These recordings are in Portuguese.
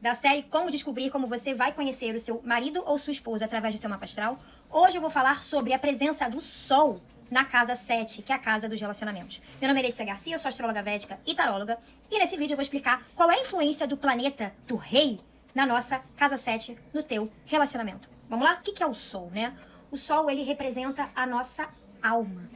da série Como Descobrir Como Você Vai Conhecer o Seu Marido ou Sua Esposa através do seu mapa astral. Hoje eu vou falar sobre a presença do Sol na casa 7, que é a casa dos relacionamentos. Meu nome é Letícia Garcia, eu sou astróloga védica e taróloga, e nesse vídeo eu vou explicar qual é a influência do planeta do rei na nossa casa 7, no teu relacionamento. Vamos lá? O que é o Sol, né? O Sol, ele representa a nossa alma.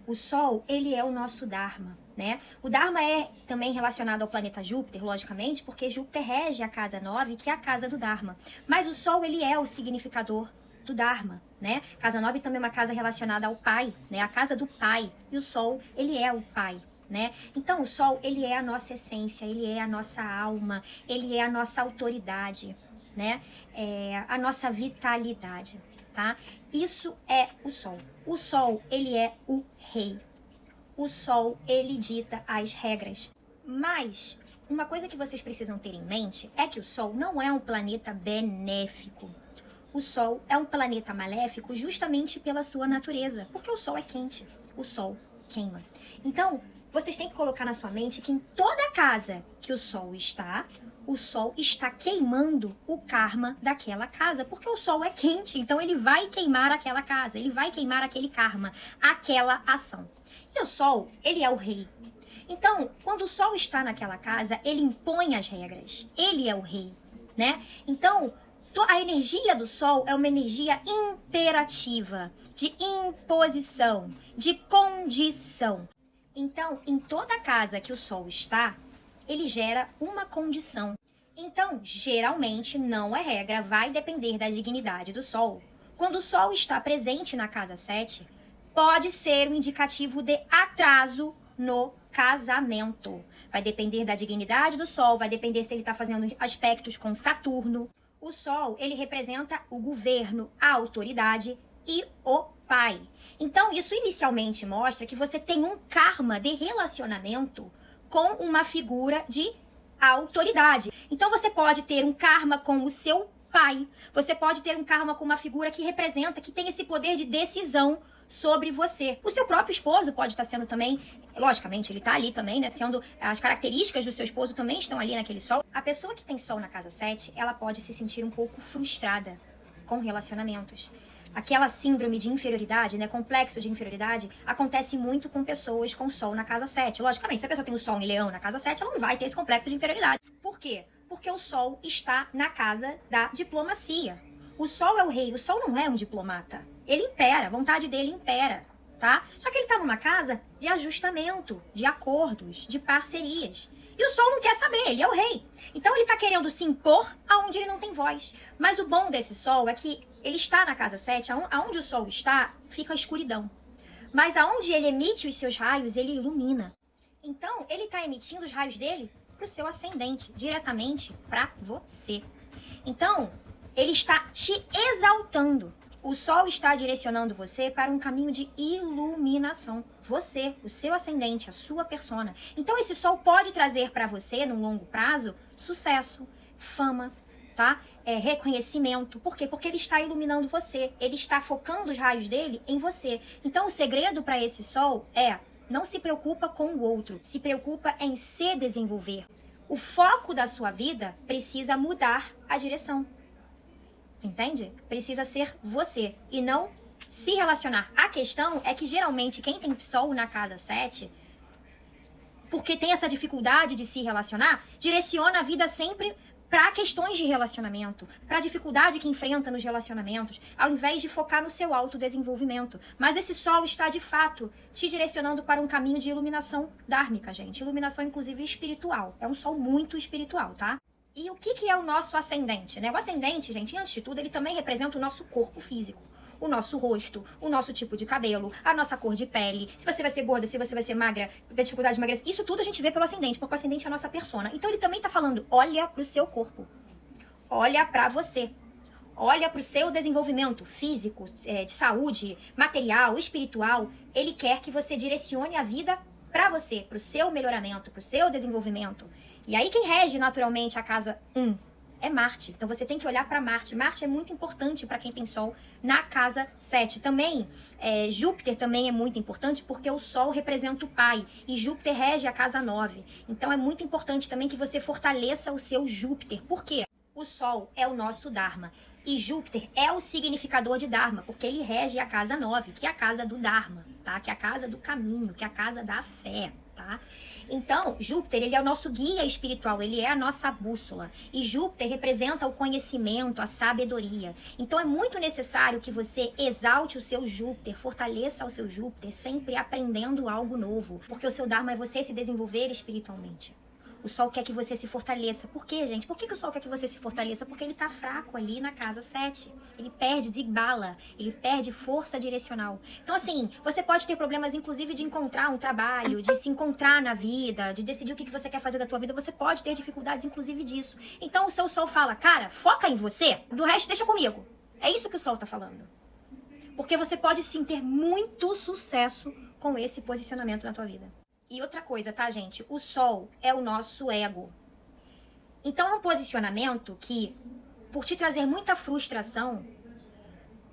O Sol, ele é o nosso Dharma, né? O Dharma é também relacionado ao planeta Júpiter, logicamente, porque Júpiter rege a casa 9, que é a casa do Dharma. Mas o Sol, ele é o significador do Dharma, né? Casa 9 também é uma casa relacionada ao pai, né? A casa do pai. E o Sol, ele é o pai, né? Então, o Sol, ele é a nossa essência, ele é a nossa alma, ele é a nossa autoridade, né? É a nossa vitalidade, tá? Isso é o Sol. O Sol, ele é o rei. O Sol, ele dita as regras. Mas uma coisa que vocês precisam ter em mente é que o Sol não é um planeta benéfico. O Sol é um planeta maléfico justamente pela sua natureza, porque o Sol é quente, o Sol queima. Então, vocês têm que colocar na sua mente que em toda casa que o Sol está queimando o karma daquela casa, porque o Sol é quente, então ele vai queimar aquela casa, ele vai queimar aquele karma, aquela ação. E o Sol, ele é o rei. Então, quando o Sol está naquela casa, ele impõe as regras, ele é o rei, né? Então, a energia do Sol é uma energia imperativa, de imposição, de condição. Então, em toda casa que o Sol está, ele gera uma condição. Então, geralmente, não é regra, vai depender da dignidade do Sol. Quando o Sol está presente na casa 7, pode ser um indicativo de atraso no casamento. Vai depender da dignidade do Sol, vai depender se ele está fazendo aspectos com Saturno. O Sol, ele representa o governo, a autoridade e o pai. Então, isso inicialmente mostra que você tem um karma de relacionamento com uma figura de autoridade. Então, você pode ter um karma com o seu pai. Você pode ter um karma com uma figura que representa, que tem esse poder de decisão sobre você. O seu próprio esposo pode estar sendo também, logicamente, ele está ali também, né? Sendo, as características do seu esposo também estão ali naquele Sol. A pessoa que tem Sol na casa 7, ela pode se sentir um pouco frustrada com relacionamentos. Aquela síndrome de inferioridade, né, complexo de inferioridade, acontece muito com pessoas com Sol na casa 7. Logicamente, se a pessoa tem um Sol em Leão na casa 7, ela não vai ter esse complexo de inferioridade. Por quê? Porque o Sol está na casa da diplomacia. O Sol é o rei, o Sol não é um diplomata. Ele impera, a vontade dele impera, tá? Só que ele está numa casa de ajustamento, de acordos, de parcerias. E o Sol não quer saber, ele é o rei. Então ele está querendo se impor aonde ele não tem voz. Mas o bom desse Sol é que ele está na casa 7, aonde o Sol está, fica a escuridão. Mas aonde ele emite os seus raios, ele ilumina. Então, ele está emitindo os raios dele para o seu ascendente, diretamente para você. Então, ele está te exaltando. O Sol está direcionando você para um caminho de iluminação. Você, o seu ascendente, a sua persona. Então, esse Sol pode trazer para você, num longo prazo, sucesso, fama, tá? Reconhecimento. Por quê? Porque ele está iluminando você. Ele está focando os raios dele em você. Então, o segredo para esse Sol é: não se preocupa com o outro, se preocupa em se desenvolver. O foco da sua vida precisa mudar a direção. Entende? Precisa ser você e não se relacionar. A questão é que geralmente quem tem Sol na casa 7, porque tem essa dificuldade de se relacionar, direciona a vida sempre para questões de relacionamento, para a dificuldade que enfrenta nos relacionamentos, ao invés de focar no seu autodesenvolvimento. Mas esse Sol está, de fato, te direcionando para um caminho de iluminação dármica, gente. Iluminação, inclusive, espiritual. É um Sol muito espiritual, tá? E o que é o nosso ascendente, né? O ascendente, gente, antes de tudo, ele também representa o nosso corpo físico. O nosso rosto, o nosso tipo de cabelo, a nossa cor de pele, se você vai ser gorda, se você vai ser magra, a dificuldade de emagrecer. Isso tudo a gente vê pelo ascendente, porque o ascendente é a nossa persona. Então ele também tá falando, olha pro seu corpo, olha pra você, olha pro seu desenvolvimento físico, de saúde, material, espiritual. Ele quer que você direcione a vida pra você, pro seu melhoramento, pro seu desenvolvimento. E aí quem rege naturalmente a casa 1 é Marte. Então você tem que olhar para Marte. Marte é muito importante para quem tem Sol na casa 7. Também, Júpiter também é muito importante porque o Sol representa o pai e Júpiter rege a casa 9. Então é muito importante também que você fortaleça o seu Júpiter. Por quê? O Sol é o nosso Dharma. E Júpiter é o significador de Dharma, porque ele rege a casa 9, que é a casa do Dharma, tá? Que é a casa do caminho, que é a casa da fé, tá? Então, Júpiter, ele é o nosso guia espiritual, ele é a nossa bússola. E Júpiter representa o conhecimento, a sabedoria. Então, é muito necessário que você exalte o seu Júpiter, fortaleça o seu Júpiter, sempre aprendendo algo novo. Porque o seu Dharma é você se desenvolver espiritualmente. O Sol quer que você se fortaleça. Por quê, gente? Por que o Sol quer que você se fortaleça? Porque ele tá fraco ali na casa 7. Ele perde Digbala, ele perde força direcional. Então, assim, você pode ter problemas, inclusive, de encontrar um trabalho, de se encontrar na vida, de decidir o que você quer fazer da tua vida. Você pode ter dificuldades, inclusive, disso. Então, o seu Sol fala, cara, foca em você, do resto deixa comigo. É isso que o Sol tá falando. Porque você pode, sim, ter muito sucesso com esse posicionamento na tua vida. E outra coisa, tá, gente? O Sol é o nosso ego. Então, é um posicionamento que, por te trazer muita frustração,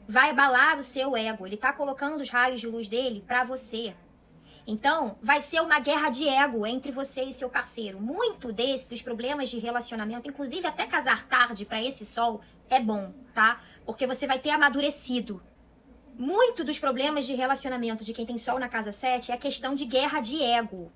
vai abalar o seu ego. Ele tá colocando os raios de luz dele pra você. Então, vai ser uma guerra de ego entre você e seu parceiro. Muito dos problemas de relacionamento, inclusive até casar tarde pra esse Sol, é bom, tá? Porque você vai ter amadurecido. Muito dos problemas de relacionamento de quem tem Sol na casa 7 é a questão de guerra de ego.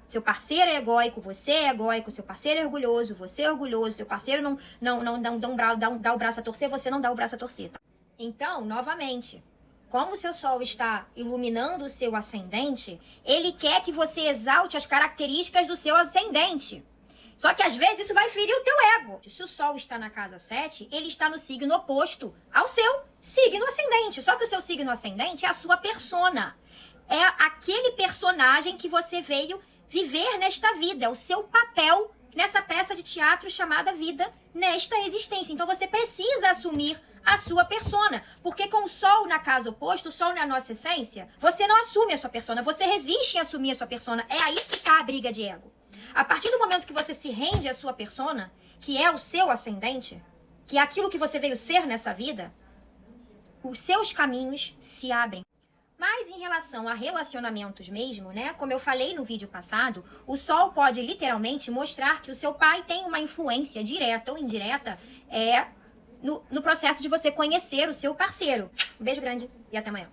Seu parceiro é egóico, você é egóico, seu parceiro é orgulhoso, você é orgulhoso, seu parceiro não dá o braço a torcer, você não dá o braço a torcer. Tá? Então, novamente, como o seu Sol está iluminando o seu ascendente, ele quer que você exalte as características do seu ascendente. Só que às vezes isso vai ferir o teu ego. Se o Sol está na casa 7, ele está no signo oposto ao seu signo ascendente. Só que o seu signo ascendente é a sua persona. É aquele personagem que você veio viver nesta vida. É o seu papel nessa peça de teatro chamada vida nesta existência. Então você precisa assumir a sua persona. Porque com o Sol na casa oposta, o Sol na nossa essência, você não assume a sua persona. Você resiste em assumir a sua persona. É aí que está a briga de ego. A partir do momento que você se rende à sua persona, que é o seu ascendente, que é aquilo que você veio ser nessa vida, os seus caminhos se abrem. Mas em relação a relacionamentos mesmo, né? Como eu falei no vídeo passado, o Sol pode literalmente mostrar que o seu pai tem uma influência direta ou indireta no processo de você conhecer o seu parceiro. Um beijo grande e até amanhã.